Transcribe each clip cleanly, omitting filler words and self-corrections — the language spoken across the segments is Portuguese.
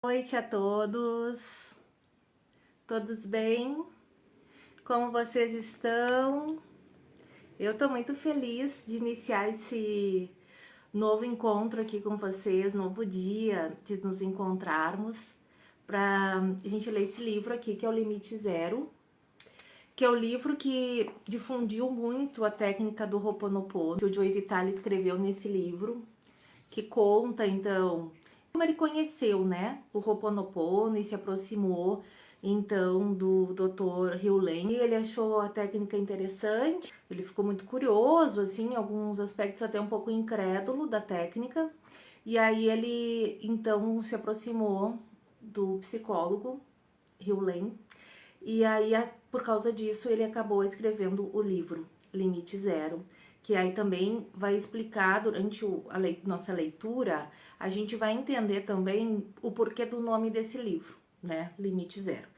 Boa noite a todos, todos bem? Como vocês estão? Eu tô muito feliz de iniciar esse novo encontro aqui com vocês, novo dia de nos encontrarmos para a gente ler esse livro aqui que é o Limite Zero, que é o livro que difundiu muito a técnica do Ho'oponopono, que o Joe Vitale escreveu nesse livro, que conta então como ele conheceu, né, o Ho'oponopono e se aproximou então do Dr. Hugh Lane. Ele achou a técnica interessante, ele ficou muito curioso, assim, em alguns aspectos até um pouco incrédulo da técnica. E aí ele então se aproximou do psicólogo Hugh Lane. E aí, por causa disso, ele acabou escrevendo o livro Limite Zero, que aí também vai explicar durante nossa leitura, a gente vai entender também o porquê do nome desse livro, né? Limite Zero.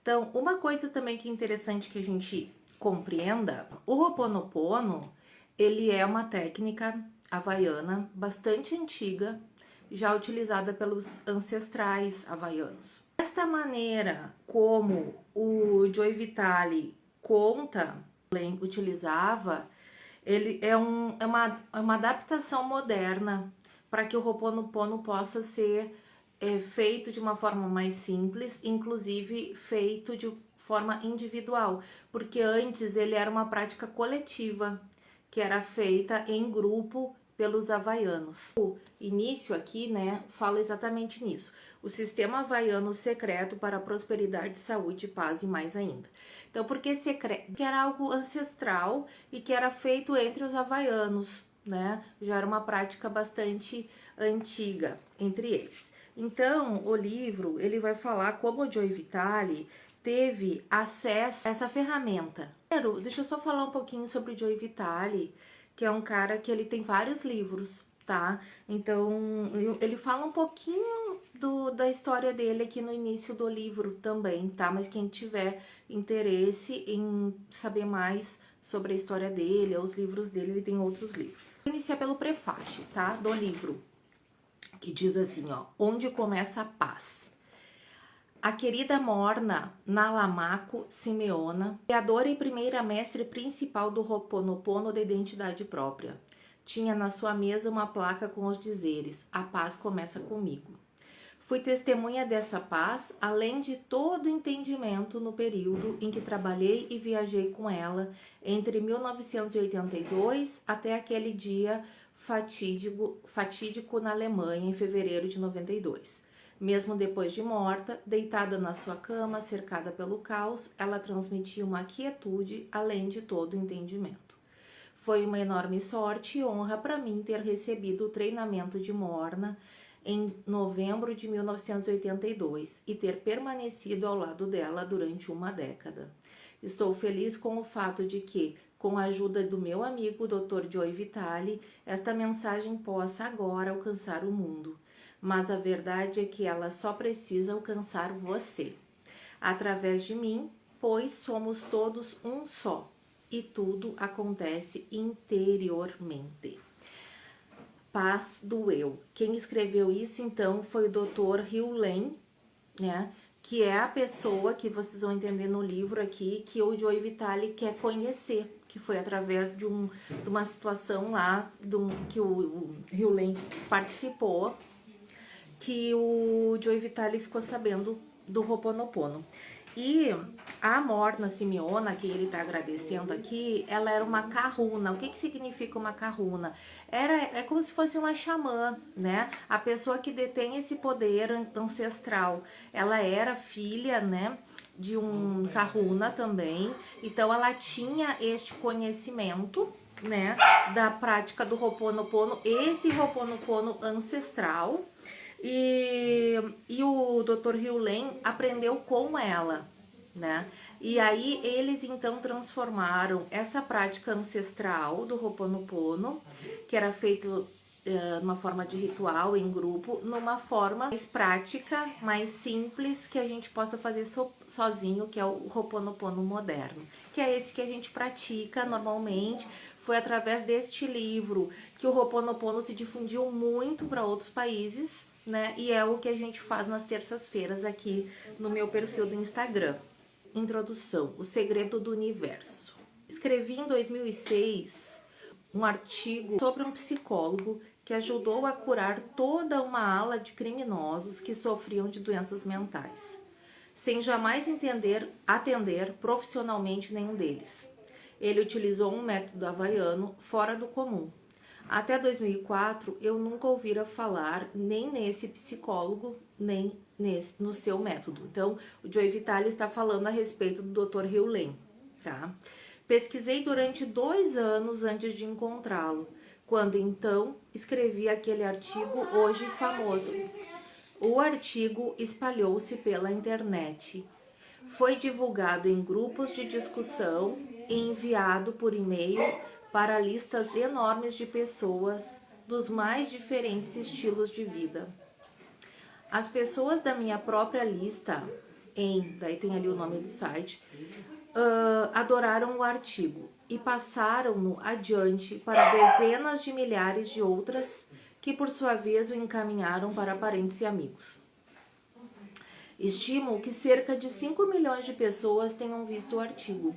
Então, uma coisa também que é interessante que a gente compreenda, o Ho'oponopono, ele é uma técnica havaiana bastante antiga, já utilizada pelos ancestrais havaianos. Desta maneira como o Joe Vitale conta, utilizava, ele é uma adaptação moderna para que o Ho'oponopono possa ser feito de uma forma mais simples, inclusive feito de forma individual, porque antes ele era uma prática coletiva, que era feita em grupo pelos havaianos. O início aqui, né, fala exatamente nisso. O sistema havaiano secreto para a prosperidade, saúde, paz e mais ainda. Então, por que secreto? Que era algo ancestral e que era feito entre os havaianos, né? Já era uma prática bastante antiga entre eles. Então, o livro, ele vai falar como o Joe Vitale teve acesso a essa ferramenta. Primeiro, deixa eu só falar um pouquinho sobre o Joe Vitale, que é um cara que ele tem vários livros, tá? Então, ele fala um pouquinho da história dele aqui no início do livro também, tá? Mas quem tiver interesse em saber mais sobre a história dele, os livros dele, ele tem outros livros. Vou iniciar pelo prefácio, tá? Do livro, que diz assim, ó: Onde começa a paz. A querida Morna Nalamaco Simeona, criadora e primeira mestre principal do Ho'oponopono da identidade própria, tinha na sua mesa uma placa com os dizeres: A paz começa comigo. Fui testemunha dessa paz, além de todo o entendimento no período em que trabalhei e viajei com ela, entre 1982 até aquele dia fatídico na Alemanha, em fevereiro de 92. Mesmo depois de morta, deitada na sua cama, cercada pelo caos, ela transmitia uma quietude além de todo o entendimento. Foi uma enorme sorte e honra para mim ter recebido o treinamento de Morna em novembro de 1982 e ter permanecido ao lado dela durante uma década. Estou feliz com o fato de que, com a ajuda do meu amigo Dr. Joe Vitale, esta mensagem possa agora alcançar o mundo. Mas a verdade é que ela só precisa alcançar você. Através de mim, pois somos todos um só, e tudo acontece interiormente. Paz do eu. Quem escreveu isso, então, foi o Dr. Hugh Lane, né? Que é a pessoa que vocês vão entender no livro aqui, que o Joe Vitale quer conhecer, que foi através de uma situação lá que o Hugh Lane participou, que o Joe Vitale ficou sabendo do Ho'oponopono. E a Morna Simeona, que ele está agradecendo aqui, ela era uma kahuna. O que significa uma kahuna? É como se fosse uma xamã, né? A pessoa que detém esse poder ancestral. Ela era filha, né, de um kahuna também. Então ela tinha este conhecimento, né, da prática do Ho'oponopono, esse Ho'oponopono ancestral. E o Dr. Hugh Lane aprendeu com ela, né? E aí eles então transformaram essa prática ancestral do Ho'oponopono, que era feito numa forma de ritual em grupo, numa forma mais prática, mais simples, que a gente possa fazer sozinho, que é o Ho'oponopono moderno, que é esse que a gente pratica normalmente. Foi através deste livro que o Ho'oponopono se difundiu muito para outros países, né? E é o que a gente faz nas terças-feiras aqui no meu perfil do Instagram. Introdução: O Segredo do Universo. Escrevi em 2006 um artigo sobre um psicólogo que ajudou a curar toda uma ala de criminosos que sofriam de doenças mentais, sem jamais atender profissionalmente nenhum deles. Ele utilizou um método havaiano fora do comum. Até 2004, eu nunca ouvira falar nem nesse psicólogo, nem no seu método. Então, o Joe Vitale está falando a respeito do Dr. Hugh Lane, tá? Pesquisei durante 2 anos antes de encontrá-lo, quando então escrevi aquele artigo hoje famoso. O artigo espalhou-se pela internet. Foi divulgado em grupos de discussão e enviado por e-mail para listas enormes de pessoas dos mais diferentes estilos de vida. As pessoas da minha própria lista, daí tem ali o nome do site, adoraram o artigo e passaram-no adiante para dezenas de milhares de outras que por sua vez o encaminharam para parentes e amigos. Estimo que cerca de 5 milhões de pessoas tenham visto o artigo.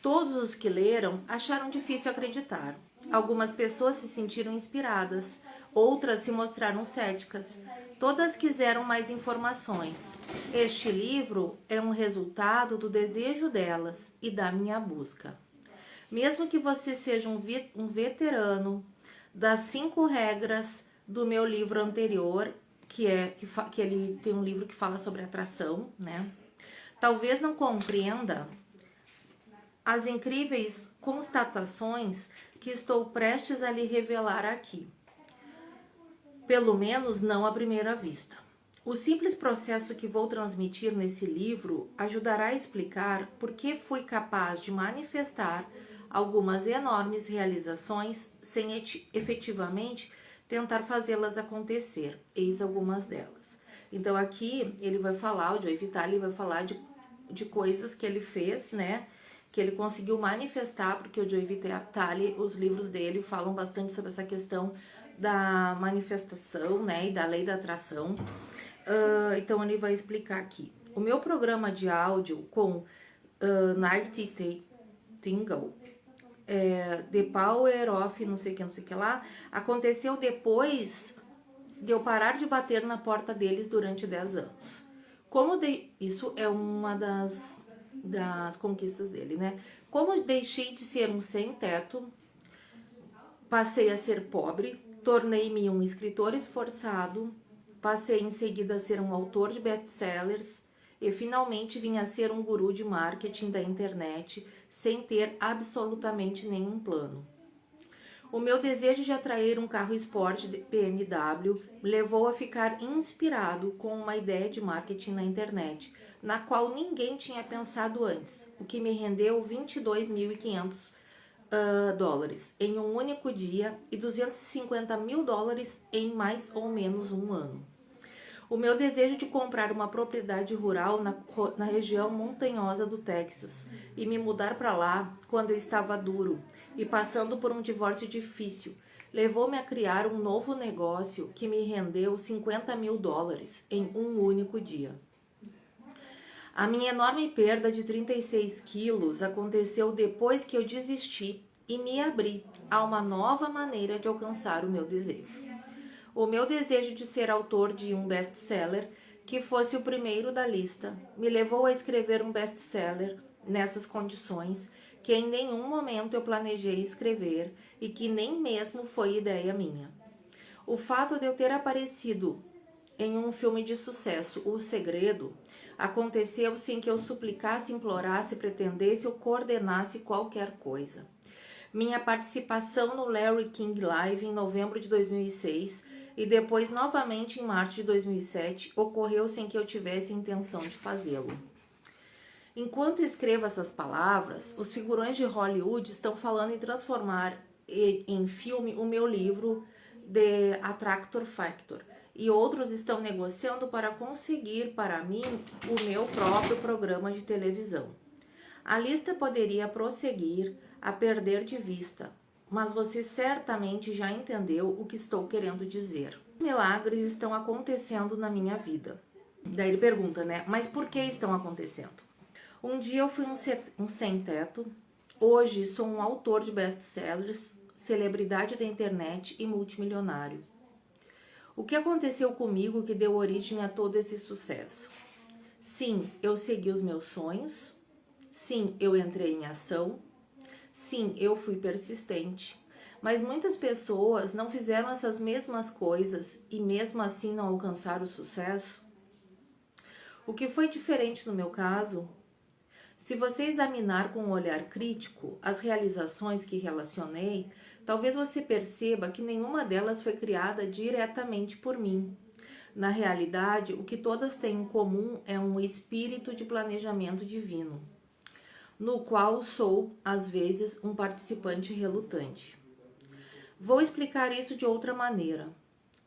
Todos os que leram acharam difícil acreditar. Algumas pessoas se sentiram inspiradas, outras se mostraram céticas. Todas quiseram mais informações. Este livro é um resultado do desejo delas e da minha busca. Mesmo que você seja um veterano das 5 regras do meu livro anterior, que ele tem um livro que fala sobre atração, né? Talvez não compreenda as incríveis constatações que estou prestes a lhe revelar aqui. Pelo menos não à primeira vista. O simples processo que vou transmitir nesse livro ajudará a explicar por que fui capaz de manifestar algumas enormes realizações sem efetivamente tentar fazê-las acontecer. Eis algumas delas. Então aqui ele vai falar, o Joe Vitale vai falar de coisas que ele fez, né? Que ele conseguiu manifestar, porque o Joe Vitale, os livros dele falam bastante sobre essa questão da manifestação, né, e da lei da atração. Então ele vai explicar aqui. O meu programa de áudio com Night Tingle, The Power of não sei o que lá, aconteceu depois de eu parar de bater na porta deles durante 10 anos. Isso é uma das conquistas dele, né? Como deixei de ser um sem-teto, passei a ser pobre, tornei-me um escritor esforçado, passei em seguida a ser um autor de best-sellers e finalmente vim a ser um guru de marketing da internet sem ter absolutamente nenhum plano. O meu desejo de atrair um carro esporte BMW me levou a ficar inspirado com uma ideia de marketing na internet, na qual ninguém tinha pensado antes, o que me rendeu $22.500 em um único dia e $250.000 em mais ou menos um ano. O meu desejo de comprar uma propriedade rural na região montanhosa do Texas e me mudar para lá quando eu estava duro e passando por um divórcio difícil levou-me a criar um novo negócio que me rendeu $50.000 em um único dia. A minha enorme perda de 36 quilos aconteceu depois que eu desisti e me abri a uma nova maneira de alcançar o meu desejo. O meu desejo de ser autor de um best-seller, que fosse o primeiro da lista, me levou a escrever um best-seller nessas condições que em nenhum momento eu planejei escrever e que nem mesmo foi ideia minha. O fato de eu ter aparecido em um filme de sucesso, O Segredo, aconteceu sem que eu suplicasse, implorasse, pretendesse ou coordenasse qualquer coisa. Minha participação no Larry King Live em novembro de 2006 e depois novamente em março de 2007 ocorreu sem que eu tivesse intenção de fazê-lo. Enquanto escrevo essas palavras, os figurões de Hollywood estão falando em transformar em filme o meu livro The Attractor Factor, e outros estão negociando para conseguir para mim o meu próprio programa de televisão. A lista poderia prosseguir a perder de vista, mas você certamente já entendeu o que estou querendo dizer. Milagres estão acontecendo na minha vida. Daí ele pergunta, né? Mas por que estão acontecendo? Um dia eu fui um sem-teto. Hoje sou um autor de best-sellers, celebridade da internet e multimilionário. O que aconteceu comigo que deu origem a todo esse sucesso? Sim, eu segui os meus sonhos. Sim, eu entrei em ação. Sim, eu fui persistente. Mas muitas pessoas não fizeram essas mesmas coisas e mesmo assim não alcançaram o sucesso. O que foi diferente no meu caso? Se você examinar com um olhar crítico as realizações que relacionei, talvez você perceba que nenhuma delas foi criada diretamente por mim. Na realidade, o que todas têm em comum é um espírito de planejamento divino, no qual sou, às vezes, um participante relutante. Vou explicar isso de outra maneira.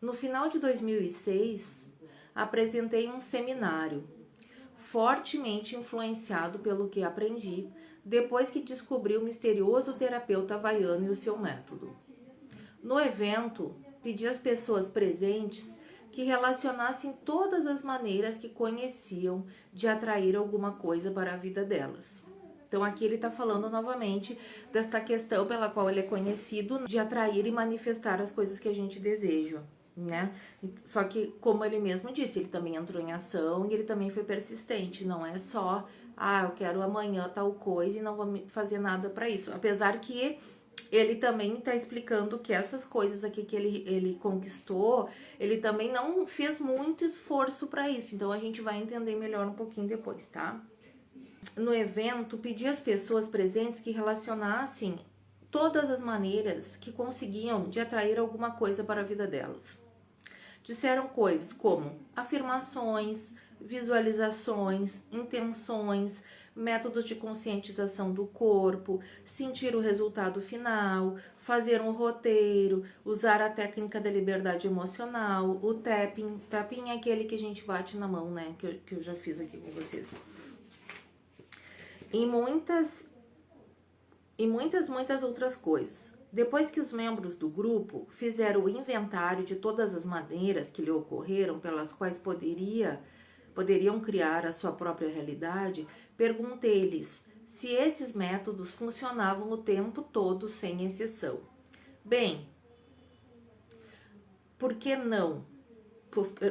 No final de 2006, apresentei um seminário, fortemente influenciado pelo que aprendi depois que descobri o misterioso terapeuta havaiano e o seu método. No evento, pedi às pessoas presentes que relacionassem todas as maneiras que conheciam de atrair alguma coisa para a vida delas. Então aqui ele está falando novamente desta questão pela qual ele é conhecido, de atrair e manifestar as coisas que a gente deseja, né? Só que, como ele mesmo disse, ele também entrou em ação e ele também foi persistente. Não é só, eu quero amanhã tal coisa e não vou fazer nada para isso. Apesar que ele também está explicando que essas coisas aqui que ele conquistou, ele também não fez muito esforço para isso. Então a gente vai entender melhor um pouquinho depois, tá? No evento, pedi às pessoas presentes que relacionassem todas as maneiras que conseguiam de atrair alguma coisa para a vida delas. Disseram coisas como afirmações, visualizações, intenções, métodos de conscientização do corpo, sentir o resultado final, fazer um roteiro, usar a técnica da liberdade emocional, o tapping. Tapping é aquele que a gente bate na mão, né? Que eu já fiz aqui com vocês. E muitas outras coisas. Depois que os membros do grupo fizeram o inventário de todas as maneiras que lhe ocorreram pelas quais poderiam criar a sua própria realidade, perguntei-lhes se esses métodos funcionavam o tempo todo sem exceção. Bem, por que não?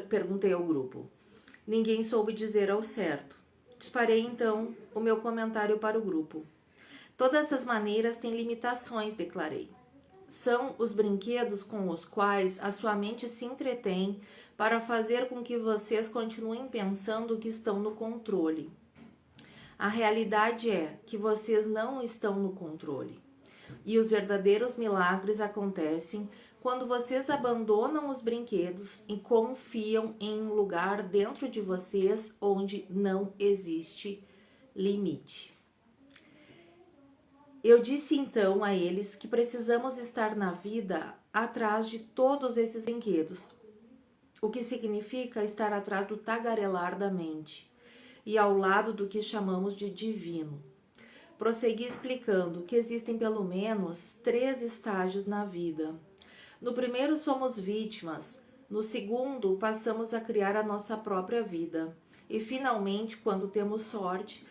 Perguntei ao grupo. Ninguém soube dizer ao certo. Disparei então o meu comentário para o grupo. Todas essas maneiras têm limitações, declarei. São os brinquedos com os quais a sua mente se entretém para fazer com que vocês continuem pensando que estão no controle. A realidade é que vocês não estão no controle. E os verdadeiros milagres acontecem quando vocês abandonam os brinquedos e confiam em um lugar dentro de vocês onde não existe limite. Eu disse então a eles que precisamos estar na vida atrás de todos esses brinquedos, o que significa estar atrás do tagarelar da mente e ao lado do que chamamos de divino. Prossegui explicando que existem pelo menos 3 estágios na vida. No primeiro somos vítimas, no segundo passamos a criar a nossa própria vida e finalmente, quando temos sorte,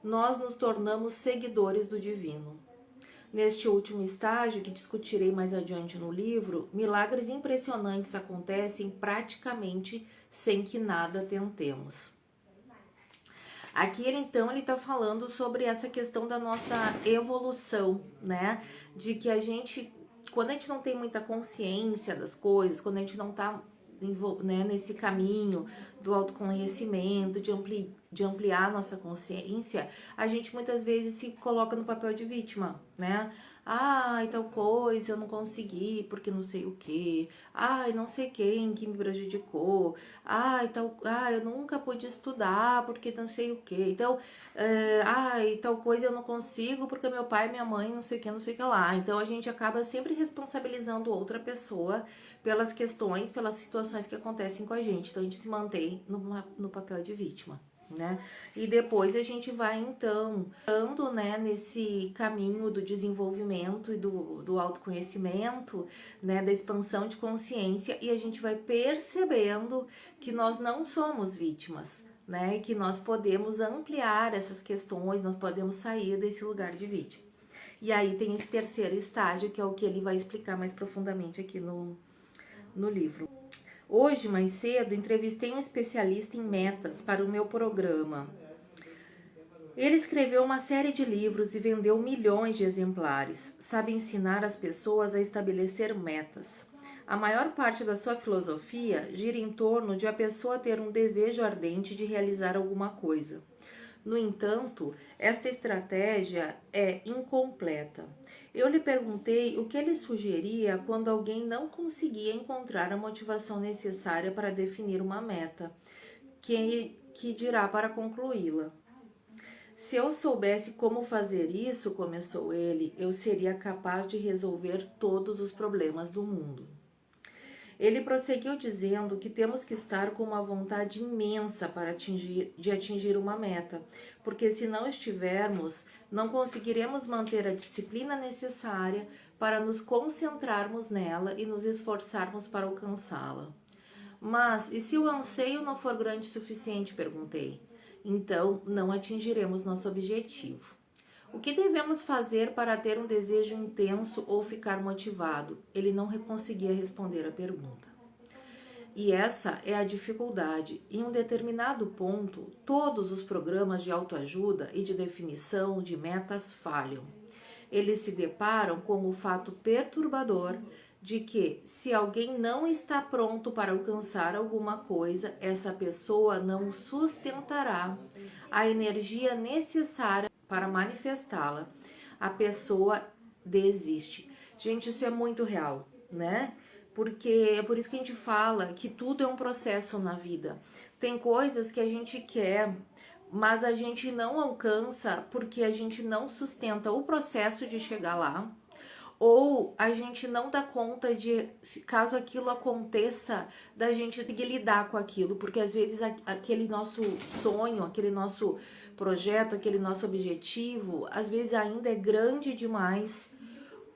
nós nos tornamos seguidores do divino. Neste último estágio, que discutirei mais adiante no livro, milagres impressionantes acontecem praticamente sem que nada tentemos. Aqui ele está falando sobre essa questão da nossa evolução, né? De que a gente, quando a gente não tem muita consciência das coisas, quando a gente não está nesse caminho do autoconhecimento, de ampliar a nossa consciência, a gente muitas vezes se coloca no papel de vítima, né? Ai, tal coisa eu não consegui porque não sei o que. Ai, não sei quem que me prejudicou. Eu nunca pude estudar porque não sei o que. Então, tal coisa eu não consigo porque meu pai e minha mãe não sei o que lá. Então a gente acaba sempre responsabilizando outra pessoa pelas questões, pelas situações que acontecem com a gente. Então a gente se mantém no papel de vítima, né? E depois a gente vai então andando, né, nesse caminho do desenvolvimento e do autoconhecimento, né, da expansão de consciência, e a gente vai percebendo que nós não somos vítimas, né, e que nós podemos ampliar essas questões, nós podemos sair desse lugar de vítima. E aí tem esse terceiro estágio, que é o que ele vai explicar mais profundamente aqui no livro. Hoje, mais cedo, entrevistei um especialista em metas para o meu programa. Ele escreveu uma série de livros e vendeu milhões de exemplares. Sabe ensinar as pessoas a estabelecer metas. A maior parte da sua filosofia gira em torno de a pessoa ter um desejo ardente de realizar alguma coisa. No entanto, esta estratégia é incompleta. Eu lhe perguntei o que ele sugeria quando alguém não conseguia encontrar a motivação necessária para definir uma meta, que dirá para concluí-la. Se eu soubesse como fazer isso, começou ele, eu seria capaz de resolver todos os problemas do mundo. Ele prosseguiu dizendo que temos que estar com uma vontade imensa para atingir uma meta, porque se não estivermos, não conseguiremos manter a disciplina necessária para nos concentrarmos nela e nos esforçarmos para alcançá-la. Mas, e se o anseio não for grande o suficiente? Perguntei. Então, não atingiremos nosso objetivo. O que devemos fazer para ter um desejo intenso ou ficar motivado? Ele não conseguia responder a pergunta. E essa é a dificuldade. Em um determinado ponto, todos os programas de autoajuda e de definição de metas falham. Eles se deparam com o fato perturbador de que, se alguém não está pronto para alcançar alguma coisa, essa pessoa não sustentará a energia necessária para manifestá-la. A pessoa desiste. Gente, isso é muito real, né? Porque é por isso que a gente fala que tudo é um processo na vida. Tem coisas que a gente quer, mas a gente não alcança porque a gente não sustenta o processo de chegar lá, ou a gente não dá conta de, caso aquilo aconteça, da gente conseguir lidar com aquilo, porque às vezes aquele nosso sonho, aquele nosso projeto, aquele nosso objetivo, às vezes ainda é grande demais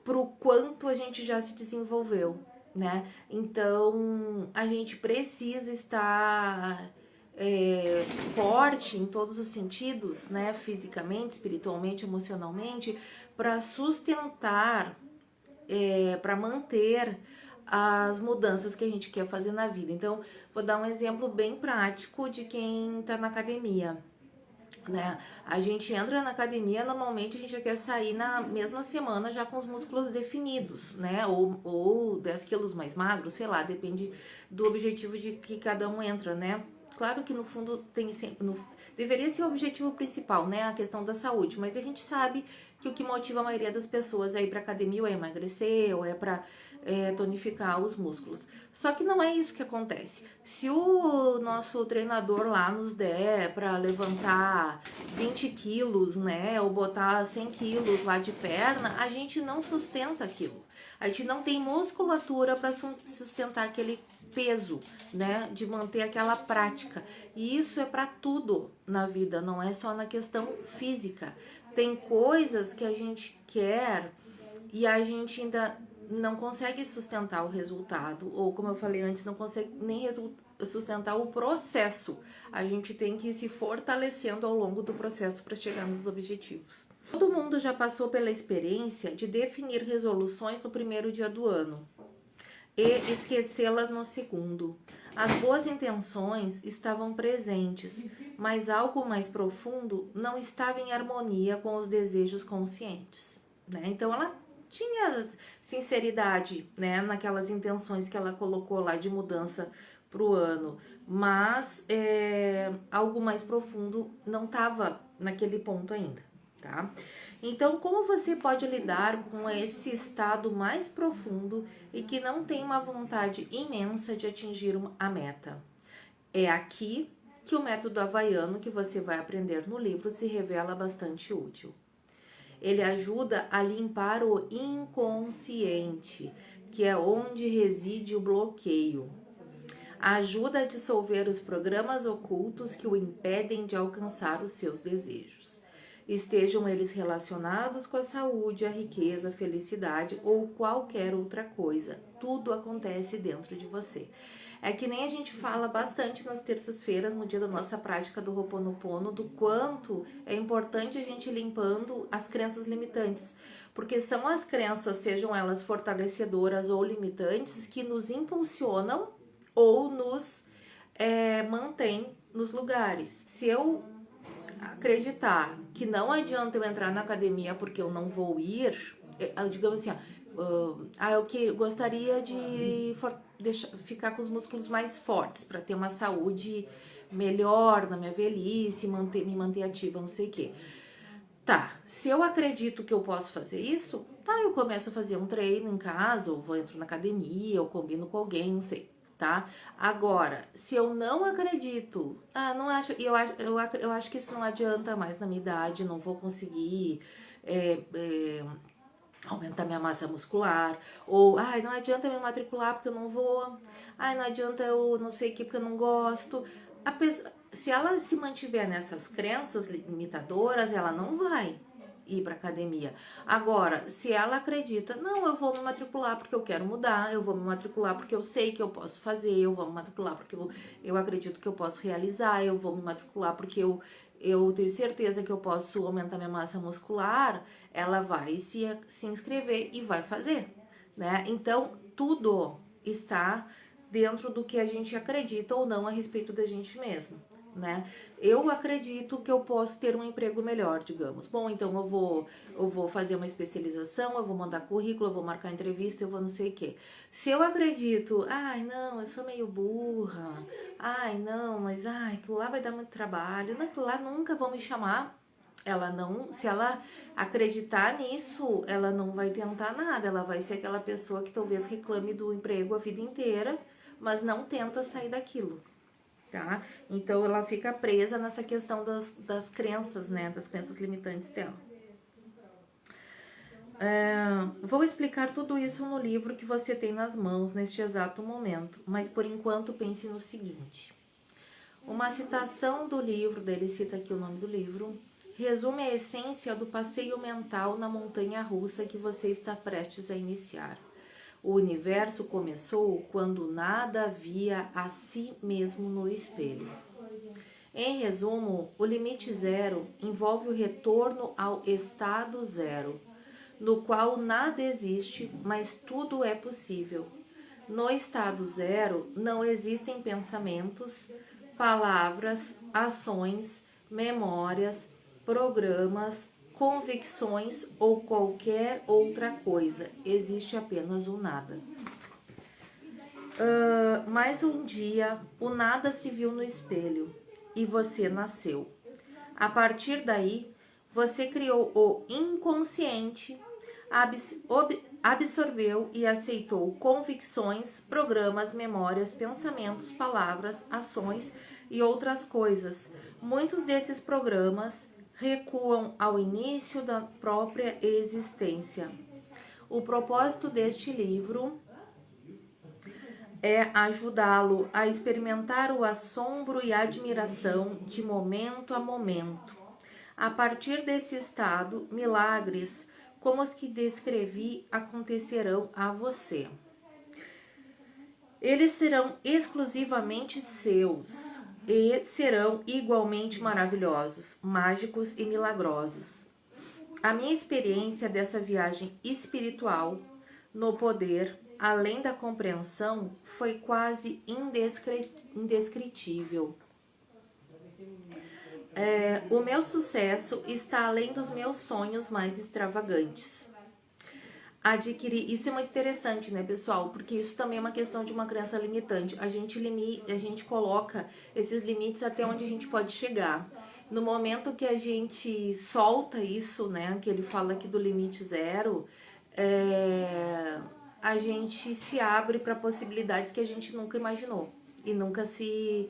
pro quanto a gente já se desenvolveu, né? Então, a gente precisa estar forte em todos os sentidos, né? Fisicamente, espiritualmente, emocionalmente, para sustentar, para manter as mudanças que a gente quer fazer na vida. Então, vou dar um exemplo bem prático de quem tá na academia, né? A gente entra na academia, normalmente a gente já quer sair na mesma semana já com os músculos definidos, né? Ou 10 quilos mais magros, sei lá, depende do objetivo de que cada um entra, né? Claro que no fundo tem sempre, deveria ser o objetivo principal, né? A questão da saúde, mas a gente sabe que o que motiva a maioria das pessoas é ir pra academia ou é emagrecer ou é pra tonificar os músculos. Só que não é isso que acontece. Se o nosso treinador lá nos der pra levantar 20 quilos, né, ou botar 100 quilos lá de perna, a gente não sustenta aquilo. A gente não tem musculatura para sustentar aquele peso, né, de manter aquela prática. E isso é para tudo na vida, não é só na questão física. Tem coisas que a gente quer e a gente ainda não consegue sustentar o resultado, ou como eu falei antes, não consegue nem sustentar o processo. A gente tem que ir se fortalecendo ao longo do processo para chegar nos objetivos. Todo mundo já passou pela experiência de definir resoluções no primeiro dia do ano e esquecê-las no segundo. As boas intenções estavam presentes, mas algo mais profundo não estava em harmonia com os desejos conscientes, né? Então ela tinha sinceridade, né, naquelas intenções que ela colocou lá de mudança pro ano, mas algo mais profundo não estava naquele ponto ainda, tá? Então, como você pode lidar com esse estado mais profundo e que não tem uma vontade imensa de atingir a meta? É aqui que o método havaiano que você vai aprender no livro se revela bastante útil. Ele ajuda a limpar o inconsciente, que é onde reside o bloqueio. Ajuda a dissolver os programas ocultos que o impedem de alcançar os seus desejos. Estejam eles relacionados com a saúde, a riqueza, a felicidade ou qualquer outra coisa. Tudo acontece dentro de você. É que nem a gente fala bastante nas terças-feiras, no dia da nossa prática do Ho'oponopono, do quanto é importante a gente ir limpando as crenças limitantes. Porque são as crenças, sejam elas fortalecedoras ou limitantes, que nos impulsionam ou nos mantém nos lugares. Se eu acreditar que não adianta eu entrar na academia porque eu não vou ir, digamos assim, eu gostaria de ficar com os músculos mais fortes para ter uma saúde melhor na minha velhice, me manter ativa, não sei o quê. Tá, se eu acredito que eu posso fazer isso, tá, eu começo a fazer um treino em casa, ou entro na academia, ou combino com alguém, não sei, tá? Agora, se eu não acredito, não acho, eu acho que isso não adianta mais na minha idade, não vou conseguir aumentar minha massa muscular, ou, não adianta me matricular porque eu não vou, não adianta eu não sei o que porque eu não gosto. A pessoa, se ela se mantiver nessas crenças limitadoras, ela não vai ir para academia. Agora, se ela acredita, não, eu vou me matricular porque eu quero mudar, eu vou me matricular porque eu sei que eu posso fazer, eu vou me matricular porque eu acredito que eu posso realizar, eu vou me matricular porque eu tenho certeza que eu posso aumentar minha massa muscular, ela vai se inscrever e vai fazer, né? Então, tudo está dentro do que a gente acredita ou não a respeito da gente mesmo, né? Eu acredito que eu posso ter um emprego melhor, digamos. Bom, então eu vou fazer uma especialização, eu vou mandar currículo, eu vou marcar entrevista, eu vou não sei o quê. Se eu acredito, não, eu sou meio burra, não, mas aquilo lá vai dar muito trabalho, aquilo lá nunca vão me chamar. Ela não, se ela acreditar nisso, ela não vai tentar nada, ela vai ser aquela pessoa que talvez reclame do emprego a vida inteira, mas não tenta sair daquilo, tá? Então ela fica presa nessa questão das crenças, né? Das crenças limitantes dela. Vou explicar tudo isso no livro que você tem nas mãos neste exato momento, mas por enquanto pense no seguinte. Uma citação do livro, dele cita aqui o nome do livro, resume a essência do passeio mental na montanha russa que você está prestes a iniciar. O universo começou quando nada via a si mesmo no espelho. Em resumo, o limite zero envolve o retorno ao estado zero, no qual nada existe, mas tudo é possível. No estado zero não existem pensamentos, palavras, ações, memórias, programas, convicções ou qualquer outra coisa. Existe apenas o nada. Mais um dia, o nada se viu no espelho e você nasceu. A partir daí, você criou o inconsciente, absorveu e aceitou convicções, programas, memórias, pensamentos, palavras, ações e outras coisas. Muitos desses programas recuam ao início da própria existência. O propósito deste livro é ajudá-lo a experimentar o assombro e a admiração de momento a momento. A partir desse estado, milagres como os que descrevi acontecerão a você. Eles serão exclusivamente seus e serão igualmente maravilhosos, mágicos e milagrosos. A minha experiência dessa viagem espiritual no poder, além da compreensão, foi quase indescritível. O meu sucesso está além dos meus sonhos mais extravagantes. Adquirir, isso é muito interessante, né, pessoal? Porque isso também é uma questão de uma crença limitante. A gente coloca esses limites até onde a gente pode chegar. No momento que a gente solta isso, né, que ele fala aqui do limite zero, a gente se abre para possibilidades que a gente nunca imaginou e nunca se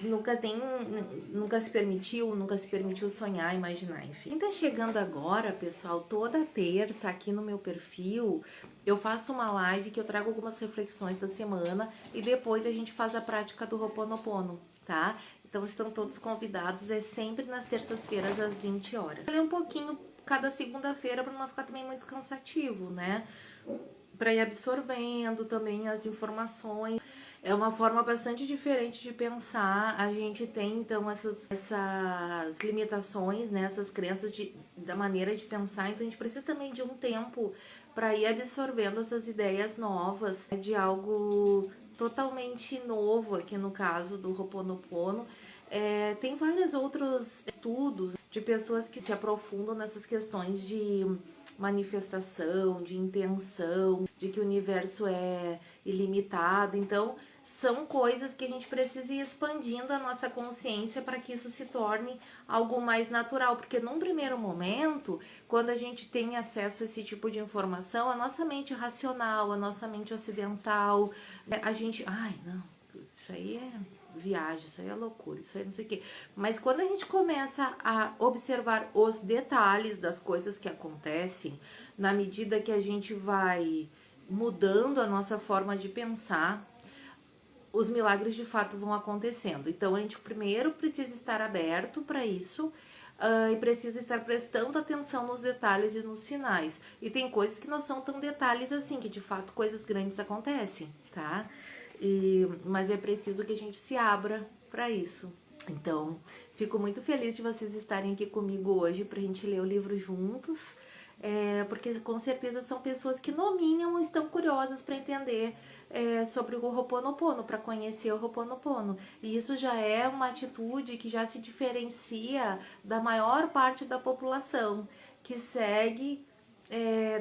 nunca se permitiu sonhar, imaginar, enfim. Quem tá chegando agora, pessoal, toda terça aqui no meu perfil, eu faço uma live que eu trago algumas reflexões da semana e depois a gente faz a prática do Ho'oponopono, tá? Então estão todos convidados, é sempre nas terças-feiras às 20 horas. Eu um pouquinho cada segunda-feira para não ficar também muito cansativo, né? Para ir absorvendo também as informações. É uma forma bastante diferente de pensar. A gente tem, então, essas limitações, né? Essas crenças da maneira de pensar. Então, a gente precisa também de um tempo para ir absorvendo essas ideias novas, né, de algo totalmente novo, aqui no caso do Ho'oponopono. Tem vários outros estudos de pessoas que se aprofundam nessas questões de manifestação, de intenção, de que o universo é ilimitado. Então, são coisas que a gente precisa ir expandindo a nossa consciência para que isso se torne algo mais natural, porque num primeiro momento, quando a gente tem acesso a esse tipo de informação, a nossa mente racional, a nossa mente ocidental, a gente, ai, não, isso aí é viagem, isso aí é loucura, isso aí não sei o quê. Mas quando a gente começa a observar os detalhes das coisas que acontecem, na medida que a gente vai mudando a nossa forma de pensar, os milagres de fato vão acontecendo. Então a gente primeiro precisa estar aberto para isso, e precisa estar prestando atenção nos detalhes e nos sinais. E tem coisas que não são tão detalhes assim, que de fato coisas grandes acontecem, tá? Mas é preciso que a gente se abra para isso. Então, fico muito feliz de vocês estarem aqui comigo hoje pra gente ler o livro juntos, porque com certeza são pessoas que no mínimo estão curiosas para entender sobre o Ho'oponopono, para conhecer o Ho'oponopono. E isso já é uma atitude que já se diferencia da maior parte da população, que segue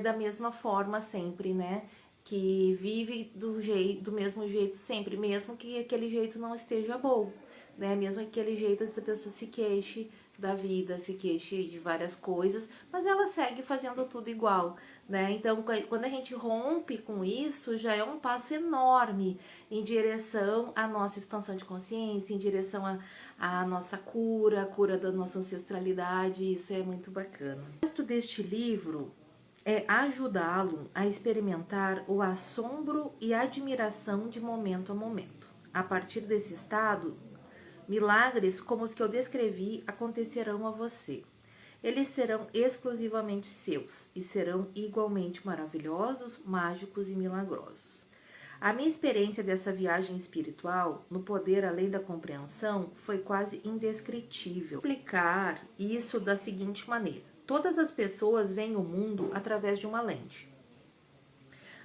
da mesma forma sempre, né? Que vive do mesmo jeito sempre, mesmo que aquele jeito não esteja bom, né? Mesmo que aquele jeito essa pessoa se queixe da vida, se queixe de várias coisas, mas ela segue fazendo tudo igual, né? Então, quando a gente rompe com isso, já é um passo enorme em direção à nossa expansão de consciência, em direção à nossa cura, a cura da nossa ancestralidade. Isso é muito bacana. O texto deste livro é ajudá-lo a experimentar o assombro e admiração de momento a momento. A partir desse estado, milagres como os que eu descrevi acontecerão a você. Eles serão exclusivamente seus e serão igualmente maravilhosos, mágicos e milagrosos. A minha experiência dessa viagem espiritual, no poder além da compreensão, foi quase indescritível. Vou explicar isso da seguinte maneira. Todas as pessoas veem o mundo através de uma lente.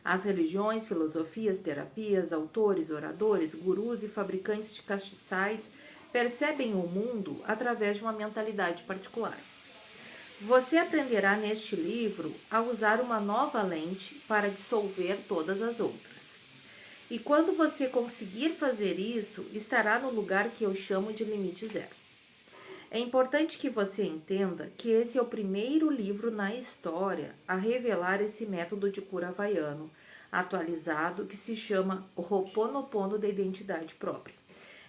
As religiões, filosofias, terapias, autores, oradores, gurus e fabricantes de castiçais percebem o mundo através de uma mentalidade particular. Você aprenderá neste livro a usar uma nova lente para dissolver todas as outras. E quando você conseguir fazer isso, estará no lugar que eu chamo de limite zero. É importante que você entenda que esse é o primeiro livro na história a revelar esse método de cura havaiano atualizado que se chama o Ho'oponopono da identidade própria.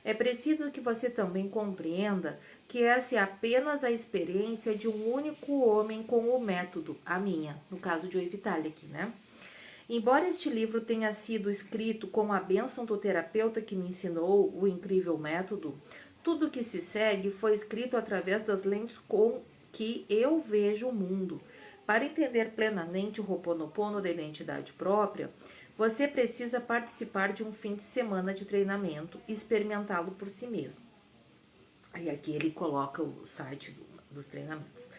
É preciso que você também compreenda que essa é apenas a experiência de um único homem com o método, a minha, no caso de Oivitali aqui, né? Embora este livro tenha sido escrito com a bênção do terapeuta que me ensinou o incrível método, tudo que se segue foi escrito através das lentes com que eu vejo o mundo. Para entender plenamente o Ho'oponopono da identidade própria, você precisa participar de um fim de semana de treinamento e experimentá-lo por si mesmo. Aí aqui ele coloca o site dos treinamentos.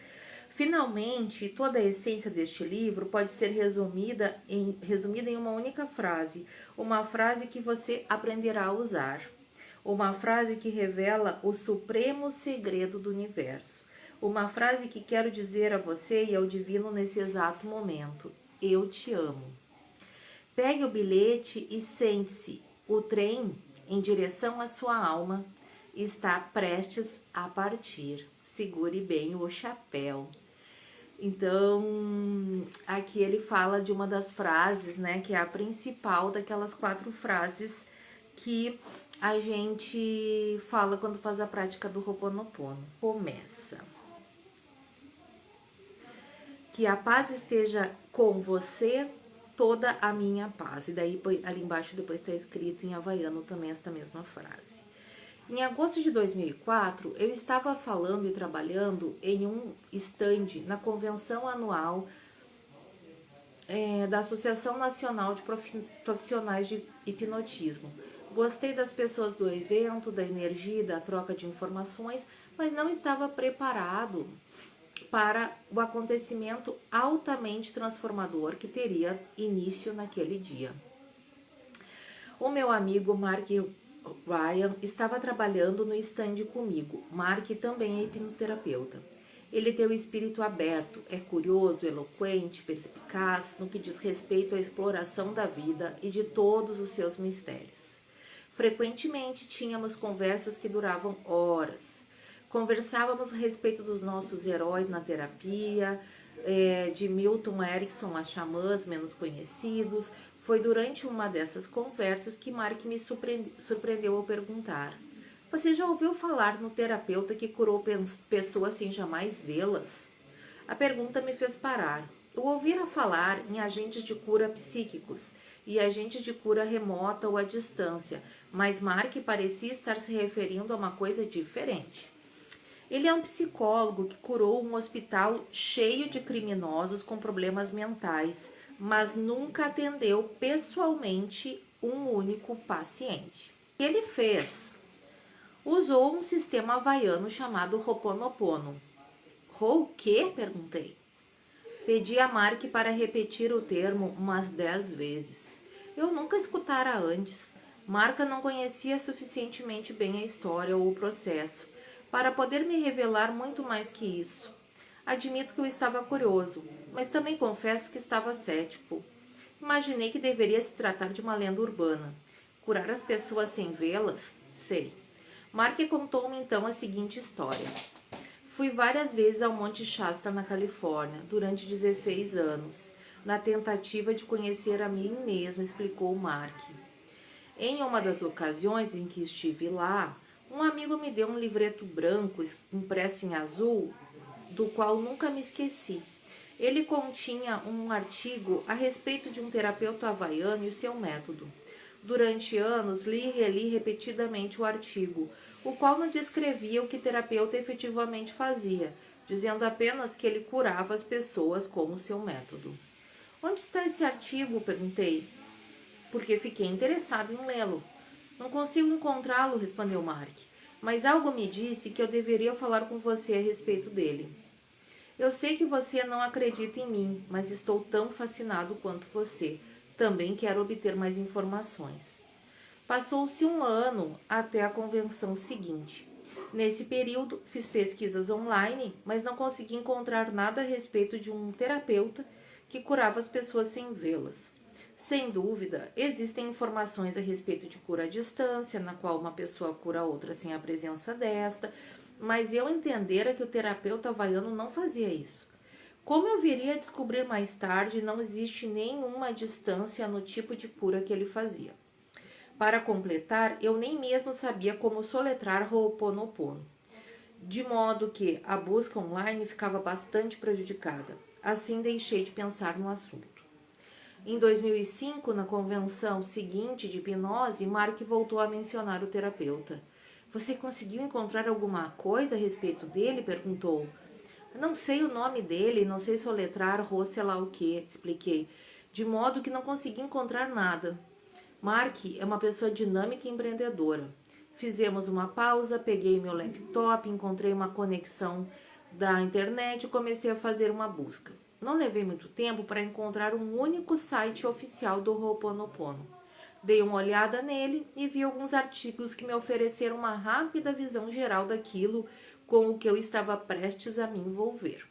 Finalmente, toda a essência deste livro pode ser resumida em uma única frase, uma frase que você aprenderá a usar. Uma frase que revela o supremo segredo do universo. Uma frase que quero dizer a você e ao divino nesse exato momento. Eu te amo. Pegue o bilhete e sente-se. O trem, em direção à sua alma, está prestes a partir. Segure bem o chapéu. Então, aqui ele fala de uma das frases, né, que é a principal daquelas 4 frases que a gente fala quando faz a prática do Ho'oponopono. Começa. Que a paz esteja com você, toda a minha paz. E daí ali embaixo depois está escrito em havaiano também esta mesma frase. Em agosto de 2004, eu estava falando e trabalhando em um stand na convenção anual da Associação Nacional de Profissionais de Hipnotismo. Gostei das pessoas do evento, da energia, da troca de informações, mas não estava preparado para o acontecimento altamente transformador que teria início naquele dia. O meu amigo Mark Ryan estava trabalhando no stand comigo. Mark também é hipnoterapeuta. Ele tem o espírito aberto, é curioso, eloquente, perspicaz no que diz respeito à exploração da vida e de todos os seus mistérios. Frequentemente tínhamos conversas que duravam horas. Conversávamos a respeito dos nossos heróis na terapia, de Milton Erickson a xamãs menos conhecidos. Foi durante uma dessas conversas que Mark me surpreendeu ao perguntar: você já ouviu falar no terapeuta que curou pessoas sem jamais vê-las? A pergunta me fez parar. Eu ouvira falar em agentes de cura psíquicos e agentes de cura remota ou à distância, mas Mark parecia estar se referindo a uma coisa diferente. Ele é um psicólogo que curou um hospital cheio de criminosos com problemas mentais, mas nunca atendeu pessoalmente um único paciente. O que ele fez? Usou um sistema havaiano chamado Ho'oponopono. O quê? Perguntei. Pedi a Mark para repetir o termo umas 10 vezes. Eu nunca escutara antes. Marca não conhecia suficientemente bem a história ou o processo para poder me revelar muito mais que isso. Admito que eu estava curioso, mas também confesso que estava cético. Imaginei que deveria se tratar de uma lenda urbana. Curar as pessoas sem vê-las? Sei. Mark contou-me então a seguinte história. Fui várias vezes ao Monte Shasta, na Califórnia, durante 16 anos, na tentativa de conhecer a mim mesmo, explicou Mark. Em uma das ocasiões em que estive lá, um amigo me deu um livreto branco impresso em azul, do qual nunca me esqueci. Ele continha um artigo a respeito de um terapeuta havaiano e o seu método. Durante anos, li e reli repetidamente o artigo, o qual não descrevia o que o terapeuta efetivamente fazia, dizendo apenas que ele curava as pessoas com o seu método. Onde está esse artigo? Perguntei, porque fiquei interessado em lê-lo. Não consigo encontrá-lo, respondeu Mark, mas algo me disse que eu deveria falar com você a respeito dele. Eu sei que você não acredita em mim, mas estou tão fascinado quanto você. Também quero obter mais informações. Passou-se um ano até a convenção seguinte. Nesse período, fiz pesquisas online, mas não consegui encontrar nada a respeito de um terapeuta que curava as pessoas sem vê-las. Sem dúvida, existem informações a respeito de cura à distância, na qual uma pessoa cura outra sem a presença desta, mas eu entendera que o terapeuta havaiano não fazia isso. Como eu viria a descobrir mais tarde, não existe nenhuma distância no tipo de cura que ele fazia. Para completar, eu nem mesmo sabia como soletrar Ho'oponopono, de modo que a busca online ficava bastante prejudicada. Assim, deixei de pensar no assunto. Em 2005, na convenção seguinte de hipnose, Mark voltou a mencionar o terapeuta. Você conseguiu encontrar alguma coisa a respeito dele? Perguntou. Não sei o nome dele, não sei soletrar sei lá o que, expliquei, de modo que não consegui encontrar nada. Mark é uma pessoa dinâmica e empreendedora. Fizemos uma pausa, peguei meu laptop, encontrei uma conexão da internet e comecei a fazer uma busca. Não levei muito tempo para encontrar um único site oficial do Ho'oponopono. Dei uma olhada nele e vi alguns artigos que me ofereceram uma rápida visão geral daquilo com o que eu estava prestes a me envolver.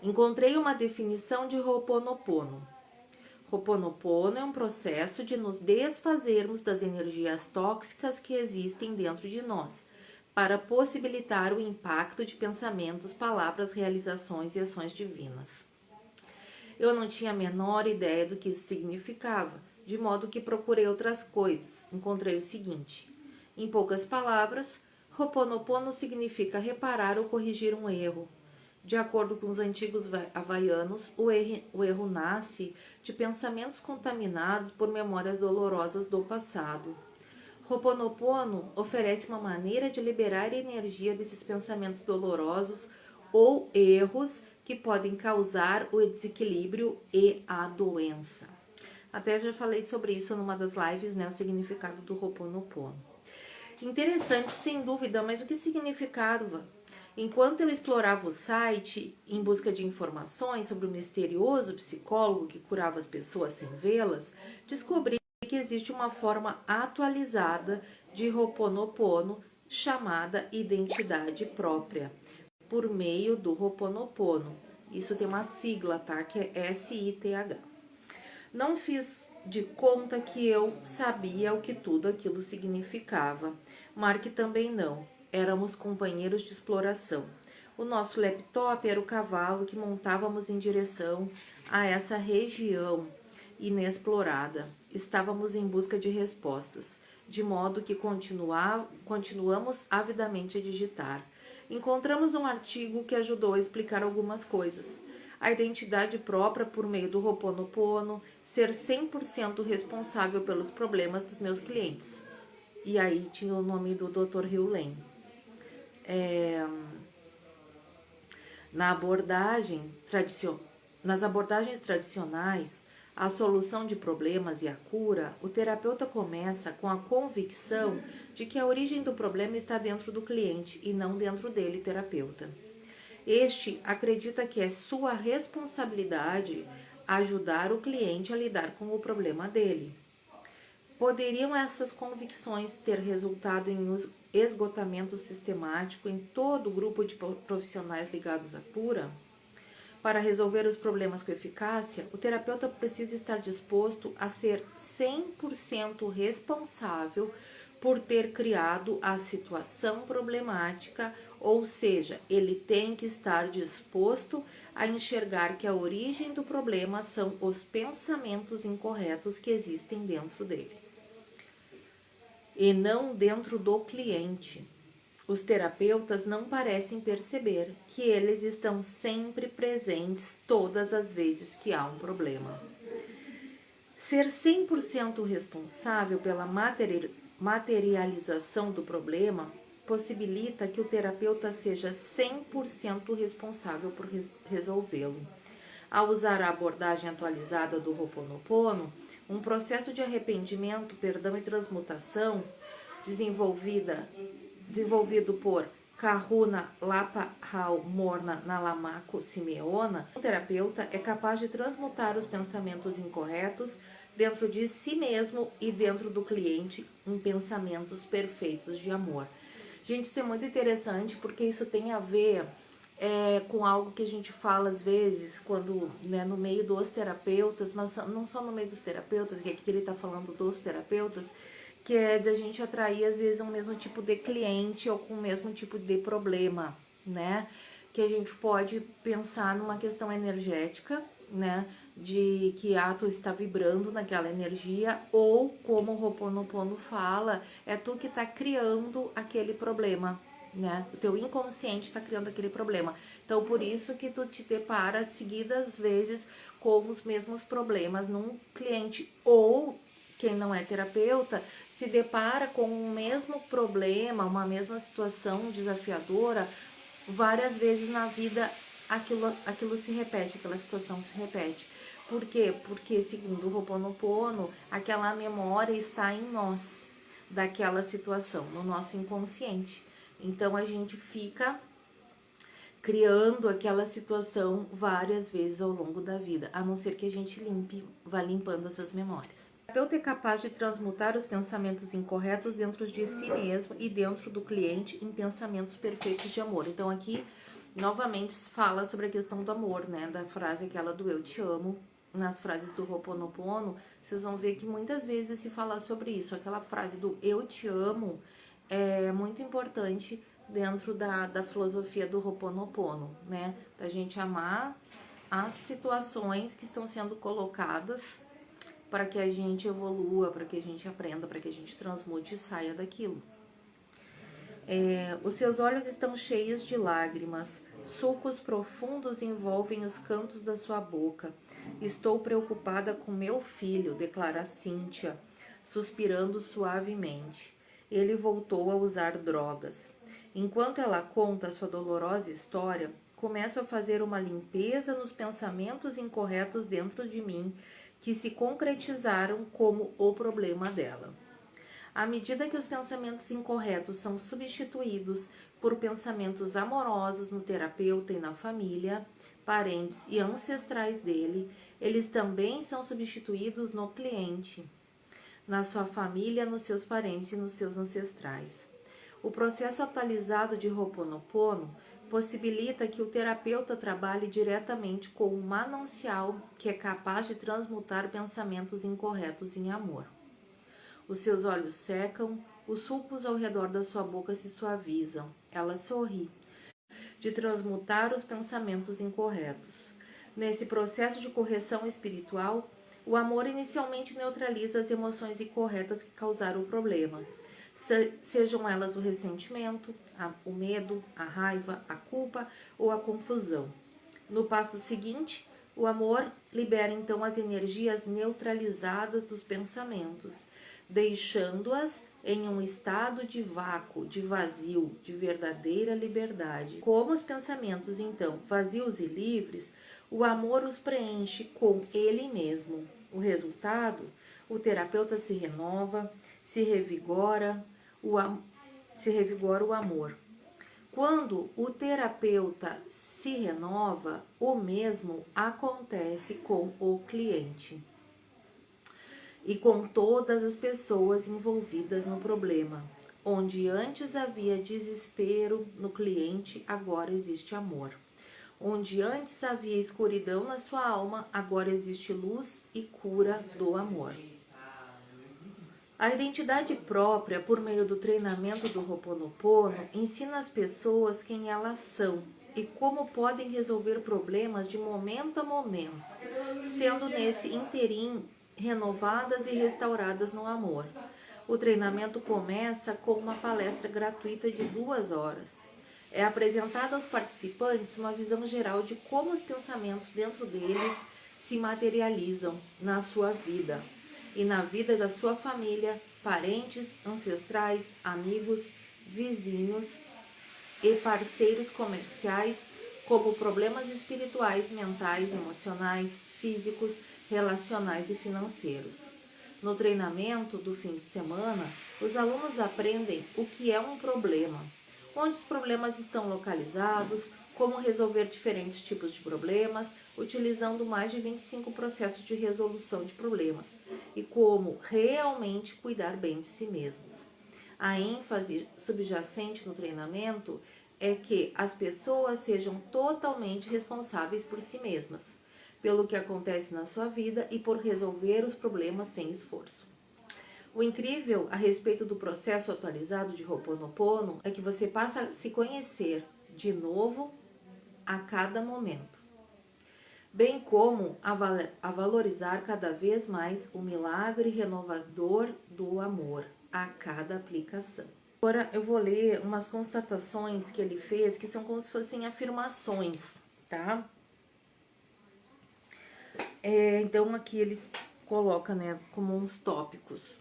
Encontrei uma definição de Ho'oponopono. Ho'oponopono é um processo de nos desfazermos das energias tóxicas que existem dentro de nós, para possibilitar o impacto de pensamentos, palavras, realizações e ações divinas. Eu não tinha a menor ideia do que isso significava, de modo que procurei outras coisas. Encontrei o seguinte: em poucas palavras, Ho'oponopono significa reparar ou corrigir um erro. De acordo com os antigos havaianos, o erro nasce de pensamentos contaminados por memórias dolorosas do passado. Ho'oponopono oferece uma maneira de liberar a energia desses pensamentos dolorosos ou erros que podem causar o desequilíbrio e a doença. Até já falei sobre isso numa das lives, né, o significado do Ho'oponopono. Interessante, sem dúvida, mas o que significava? Enquanto eu explorava o site em busca de informações sobre o misterioso psicólogo que curava as pessoas sem vê-las, descobri que existe uma forma atualizada de Ho'oponopono chamada identidade própria, por meio do Ho'oponopono. Isso tem uma sigla, tá? Que é SITH. Não fiz de conta que eu sabia o que tudo aquilo significava. Mark também não. Éramos companheiros de exploração. O nosso laptop era o cavalo que montávamos em direção a essa região inexplorada. Estávamos em busca de respostas, de modo que continuamos avidamente a digitar. Encontramos um artigo que ajudou a explicar algumas coisas. A identidade própria por meio do Ho'oponopono, ser 100% responsável pelos problemas dos meus clientes. E aí tinha o nome do Dr. Hugh Lane. Nas abordagens tradicionais, a solução de problemas e a cura, o terapeuta começa com a convicção de que a origem do problema está dentro do cliente e não dentro dele, terapeuta. Este acredita que é sua responsabilidade ajudar o cliente a lidar com o problema dele. Poderiam essas convicções ter resultado em esgotamento sistemático em todo o grupo de profissionais ligados à cura? Para resolver os problemas com eficácia, o terapeuta precisa estar disposto a ser 100% responsável por ter criado a situação problemática, ou seja, ele tem que estar disposto a enxergar que a origem do problema são os pensamentos incorretos que existem dentro dele, e não dentro do cliente. Os terapeutas não parecem perceber que eles estão sempre presentes todas as vezes que há um problema. Ser 100% responsável pela materialização do problema possibilita que o terapeuta seja 100% responsável por resolvê-lo. Ao usar a abordagem atualizada do Ho'oponopono, um processo de arrependimento, perdão e transmutação desenvolvido por Kahuna Lapahal Morna Nalamako Simeona, o terapeuta é capaz de transmutar os pensamentos incorretos dentro de si mesmo e dentro do cliente em pensamentos perfeitos de amor. Gente, isso é muito interessante porque isso tem a ver com algo que a gente fala às vezes quando, né, no meio dos terapeutas, mas não só no meio dos terapeutas, que aqui ele está falando dos terapeutas, que é da gente atrair às vezes um mesmo tipo de cliente ou com o mesmo tipo de problema, né? Que a gente pode pensar numa questão energética, né? De que tu está vibrando naquela energia, ou como o Ho'oponopono fala, é tu que está criando aquele problema, né? O teu inconsciente está criando aquele problema. Então, por isso que tu te depara seguidas vezes com os mesmos problemas num cliente, ou quem não é terapeuta se depara com o mesmo problema, uma mesma situação desafiadora, várias vezes na vida aquilo se repete, aquela situação se repete. Por quê? Porque, segundo o Ho'oponopono, aquela memória está em nós, daquela situação, no nosso inconsciente. Então, a gente fica criando aquela situação várias vezes ao longo da vida, a não ser que a gente vá limpando essas memórias. O terapeuta é capaz de transmutar os pensamentos incorretos dentro de si mesmo e dentro do cliente em pensamentos perfeitos de amor. Então, aqui, novamente, fala sobre a questão do amor, né? Da frase aquela do eu te amo. Nas frases do Ho'oponopono, vocês vão ver que muitas vezes se fala sobre isso. Aquela frase do eu te amo é muito importante dentro da filosofia do Ho'oponopono, né? Da gente amar as situações que estão sendo colocadas para que a gente evolua, para que a gente aprenda, para que a gente transmute e saia daquilo. Os seus olhos estão cheios de lágrimas, sulcos profundos envolvem os cantos da sua boca. Estou preocupada com meu filho, declara Cíntia, suspirando suavemente. Ele voltou a usar drogas. Enquanto ela conta sua dolorosa história, começo a fazer uma limpeza nos pensamentos incorretos dentro de mim que se concretizaram como o problema dela. À medida que os pensamentos incorretos são substituídos por pensamentos amorosos no terapeuta e na família, parentes e ancestrais dele, eles também são substituídos no cliente, na sua família, nos seus parentes e nos seus ancestrais. O processo atualizado de Ho'oponopono possibilita que o terapeuta trabalhe diretamente com um manancial que é capaz de transmutar pensamentos incorretos em amor. Os seus olhos secam, os sulcos ao redor da sua boca se suavizam. Ela sorri, de transmutar os pensamentos incorretos. Nesse processo de correção espiritual, o amor inicialmente neutraliza as emoções incorretas que causaram o problema, sejam elas o ressentimento, o medo, a raiva, a culpa ou a confusão. No passo seguinte, o amor libera então as energias neutralizadas dos pensamentos, deixando-as em um estado de vácuo, de vazio, de verdadeira liberdade. Como os pensamentos, então, vazios e livres, o amor os preenche com ele mesmo. O resultado, o terapeuta se renova, se revigora o amor. Quando o terapeuta se renova, o mesmo acontece com o cliente e com todas as pessoas envolvidas no problema. Onde antes havia desespero no cliente, agora existe amor. Onde antes havia escuridão na sua alma, agora existe luz e cura do amor. A identidade própria, por meio do treinamento do Ho'oponopono, ensina as pessoas quem elas são e como podem resolver problemas de momento a momento, sendo nesse interim renovadas e restauradas no amor. O treinamento começa com uma palestra gratuita de 2 horas. É apresentada aos participantes uma visão geral de como os pensamentos dentro deles se materializam na sua vida e na vida da sua família, parentes, ancestrais, amigos, vizinhos e parceiros comerciais, como problemas espirituais, mentais, emocionais, físicos, relacionais e financeiros. No treinamento do fim de semana, os alunos aprendem o que é um problema, onde os problemas estão localizados, como resolver diferentes tipos de problemas, utilizando mais de 25 processos de resolução de problemas, e como realmente cuidar bem de si mesmos. A ênfase subjacente no treinamento é que as pessoas sejam totalmente responsáveis por si mesmas, pelo que acontece na sua vida e por resolver os problemas sem esforço. O incrível a respeito do processo atualizado de Ho'oponopono é que você passa a se conhecer de novo a cada momento, bem como a valorizar cada vez mais o milagre renovador do amor a cada aplicação. Agora eu vou ler umas constatações que ele fez, que são como se fossem afirmações, tá? Então aqui eles colocam, né, como uns tópicos.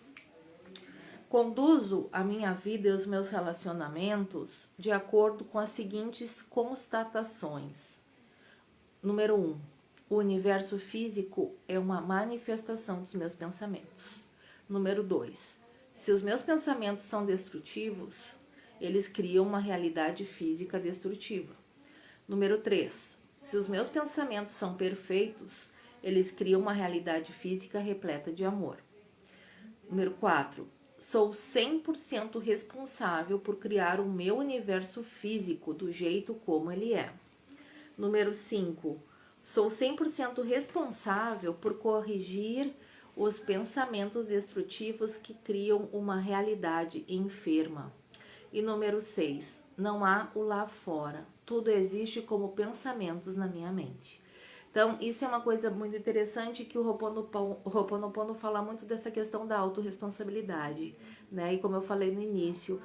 Conduzo a minha vida e os meus relacionamentos de acordo com as seguintes constatações. Número 1. O universo físico é uma manifestação dos meus pensamentos. Número 2. Se os meus pensamentos são destrutivos, eles criam uma realidade física destrutiva. Número 3. Se os meus pensamentos são perfeitos, eles criam uma realidade física repleta de amor. Número 4. Sou 100% responsável por criar o meu universo físico do jeito como ele é. Número 5. Sou 100% responsável por corrigir os pensamentos destrutivos que criam uma realidade enferma. E número 6. Não há o lá fora. Tudo existe como pensamentos na minha mente. Então, isso é uma coisa muito interessante que o Ho'oponopono fala muito dessa questão da autorresponsabilidade, né? E como eu falei no início,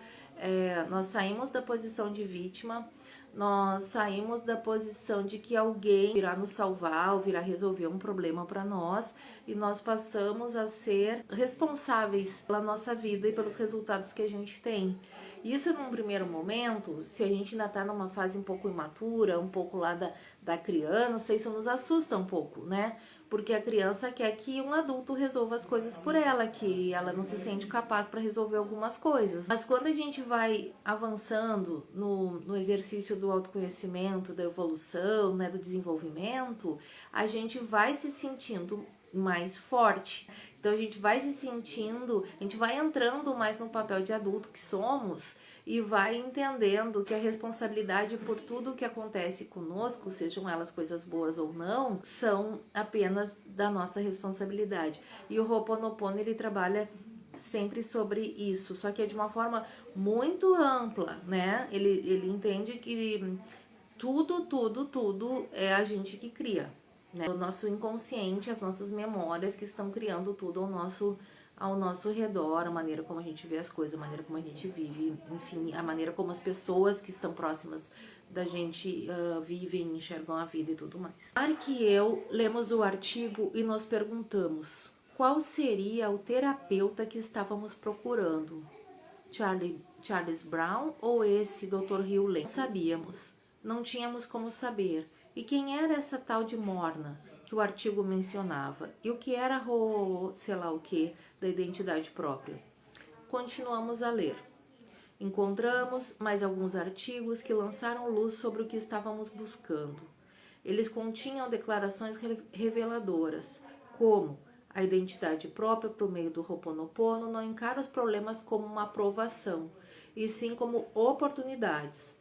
nós saímos da posição de vítima, nós saímos da posição de que alguém virá nos salvar ou virá resolver um problema para nós e nós passamos a ser responsáveis pela nossa vida e pelos resultados que a gente tem. Isso num primeiro momento, se a gente ainda tá numa fase um pouco imatura, um pouco lá da criança, isso nos assusta um pouco, né? Porque a criança quer que um adulto resolva as coisas por ela, que ela não se sente capaz para resolver algumas coisas. Mas quando a gente vai avançando no exercício do autoconhecimento, da evolução, né, do desenvolvimento, a gente vai se sentindo mais forte. Então a gente vai se sentindo, a gente vai entrando mais no papel de adulto que somos e vai entendendo que a responsabilidade por tudo que acontece conosco, sejam elas coisas boas ou não, são apenas da nossa responsabilidade. E o Ho'oponopono, ele trabalha sempre sobre isso, só que é de uma forma muito ampla, né? Ele entende que tudo é a gente que cria, né? O nosso inconsciente, as nossas memórias que estão criando tudo ao nosso redor, a maneira como a gente vê as coisas, a maneira como a gente vive, enfim, a maneira como as pessoas que estão próximas da gente vivem, enxergam a vida e tudo mais. Mark e eu lemos o artigo e nos perguntamos qual seria o terapeuta que estávamos procurando, Charles Brown ou esse Dr. Hugh Lane? Não sabíamos, não tínhamos como saber. E quem era essa tal de Morna que o artigo mencionava? E o que era sei lá o que, da identidade própria? Continuamos a ler. Encontramos mais alguns artigos que lançaram luz sobre o que estávamos buscando. Eles continham declarações reveladoras, como a identidade própria por meio do Ho'oponopono não encara os problemas como uma aprovação, e sim como oportunidades.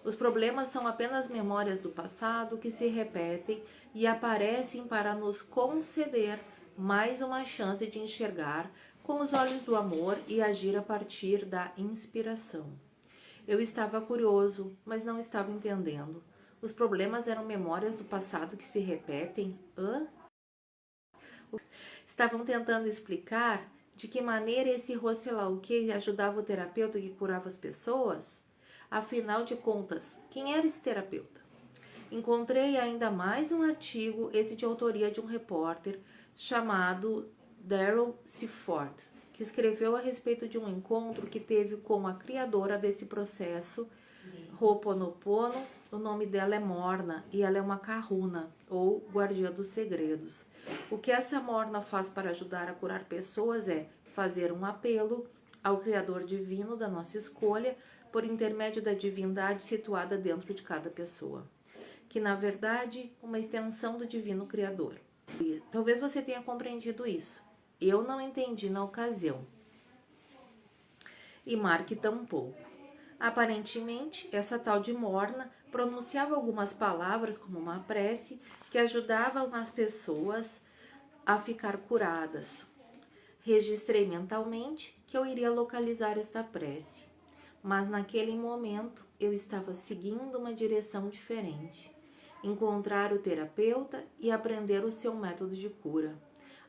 Os problemas são apenas memórias do passado que se repetem e aparecem para nos conceder mais uma chance de enxergar com os olhos do amor e agir a partir da inspiração. Eu estava curioso, mas não estava entendendo. Os problemas eram memórias do passado que se repetem? Estavam tentando explicar de que maneira esse Roselauque ajudava o terapeuta que curava as pessoas? Afinal de contas, quem era esse terapeuta? Encontrei ainda mais um artigo, esse de autoria de um repórter chamado Daryl Seaford, que escreveu a respeito de um encontro que teve com a criadora desse processo, Ho'oponopono. O nome dela é Morna e ela é uma kahuna, ou guardiã dos segredos. O que essa Morna faz para ajudar a curar pessoas é fazer um apelo ao Criador Divino da nossa escolha por intermédio da divindade situada dentro de cada pessoa, que na verdade é uma extensão do Divino Criador. E talvez você tenha compreendido isso. Eu não entendi na ocasião. E Mark tampouco. Aparentemente, essa tal de Morna pronunciava algumas palavras como uma prece que ajudavam as pessoas a ficar curadas. Registrei mentalmente que eu iria localizar esta prece, mas naquele momento eu estava seguindo uma direção diferente. Encontrar o terapeuta e aprender o seu método de cura.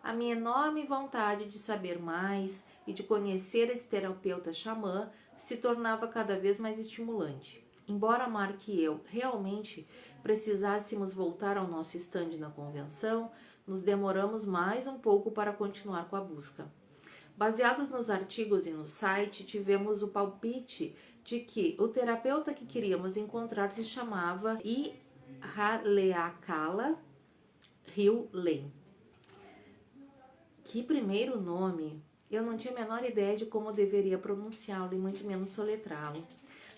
A minha enorme vontade de saber mais e de conhecer esse terapeuta xamã se tornava cada vez mais estimulante. Embora Mark e eu realmente precisássemos voltar ao nosso stand na convenção, nos demoramos mais um pouco para continuar com a busca. Baseados nos artigos e no site, tivemos o palpite de que o terapeuta que queríamos encontrar se chamava Ihaleakala Hugh Lane. Que primeiro nome! Eu não tinha a menor ideia de como deveria pronunciá-lo e muito menos soletrá-lo.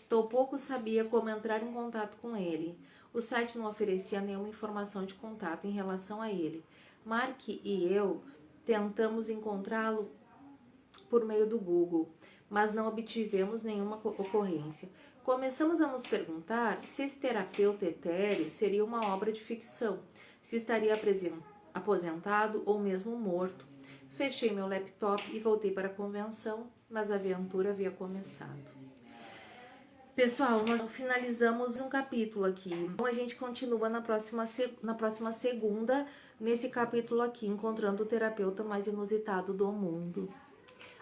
Tampouco sabia como entrar em contato com ele. O site não oferecia nenhuma informação de contato em relação a ele. Mark e eu tentamos encontrá-lo por meio do Google, mas não obtivemos nenhuma ocorrência. Começamos a nos perguntar se esse terapeuta etéreo seria uma obra de ficção, se estaria aposentado ou mesmo morto. Fechei meu laptop e voltei para a convenção, mas a aventura havia começado. Pessoal, nós finalizamos um capítulo aqui. Então a gente continua na próxima segunda, nesse capítulo aqui, encontrando o terapeuta mais inusitado do mundo.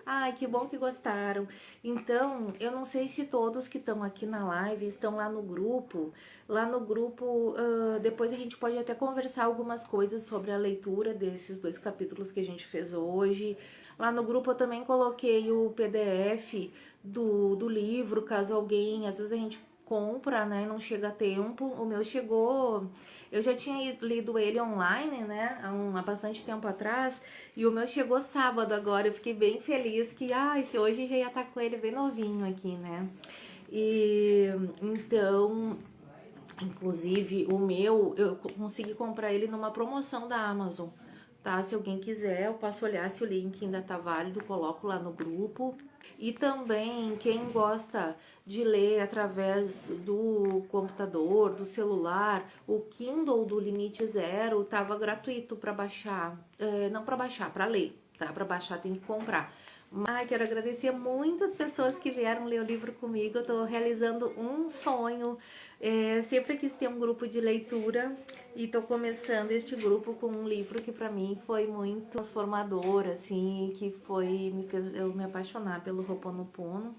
Ai, que bom que gostaram. Então, eu não sei se todos que estão aqui na live estão lá no grupo. Lá no grupo, depois a gente pode até conversar algumas coisas sobre a leitura desses 2 capítulos que a gente fez hoje. Lá no grupo eu também coloquei o PDF do livro, caso alguém, às vezes a gente compra, né, não chega a tempo. O meu chegou, eu já tinha lido ele online, né, há bastante tempo atrás, e o meu chegou sábado agora. Eu fiquei bem feliz que, se hoje já ia estar com ele bem novinho aqui, né. E então, inclusive o meu, eu consegui comprar ele numa promoção da Amazon, tá? Se alguém quiser, eu posso olhar se o link ainda tá válido, coloco lá no grupo. E também, quem gosta de ler através do computador, do celular, o Kindle do Limite Zero tava gratuito para baixar. Não para baixar, para ler, tá? Para baixar tem que comprar. Mas quero agradecer muitas pessoas que vieram ler o livro comigo. Eu tô realizando um sonho. Sempre quis ter um grupo de leitura e tô começando este grupo com um livro que para mim foi muito transformador, assim, que me fez eu me apaixonar pelo Ho'oponopono.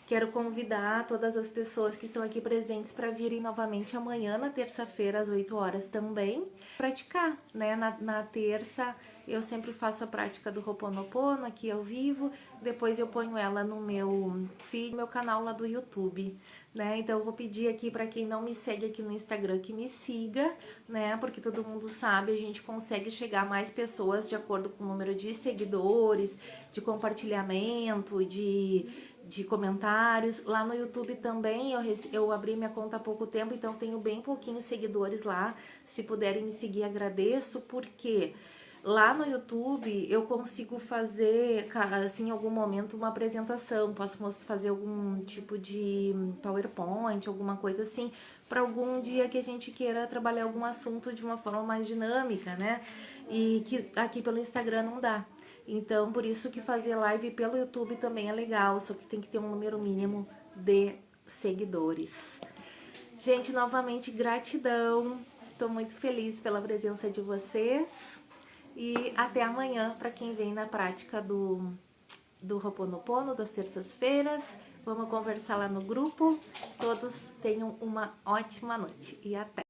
Quero convidar todas as pessoas que estão aqui presentes para virem novamente amanhã, na terça-feira, às 8 horas também, praticar, né? Na terça eu sempre faço a prática do Ho'oponopono aqui ao vivo, depois eu ponho ela no meu feed, no meu canal lá do YouTube, né? Então eu vou pedir aqui para quem não me segue aqui no Instagram que me siga, né? Porque todo mundo sabe, a gente consegue chegar a mais pessoas de acordo com o número de seguidores, de compartilhamento, de comentários. Lá no YouTube também, eu abri minha conta há pouco tempo, então tenho bem pouquinhos seguidores lá. Se puderem me seguir, agradeço, porque lá no YouTube eu consigo fazer, assim, em algum momento uma apresentação, posso fazer algum tipo de PowerPoint, alguma coisa assim, para algum dia que a gente queira trabalhar algum assunto de uma forma mais dinâmica, né? E que aqui pelo Instagram não dá. Então, por isso que fazer live pelo YouTube também é legal, só que tem que ter um número mínimo de seguidores. Gente, novamente, gratidão. Estou muito feliz pela presença de vocês. E até amanhã para quem vem na prática do Ho'oponopono das terças-feiras. Vamos conversar lá no grupo. Todos tenham uma ótima noite e até!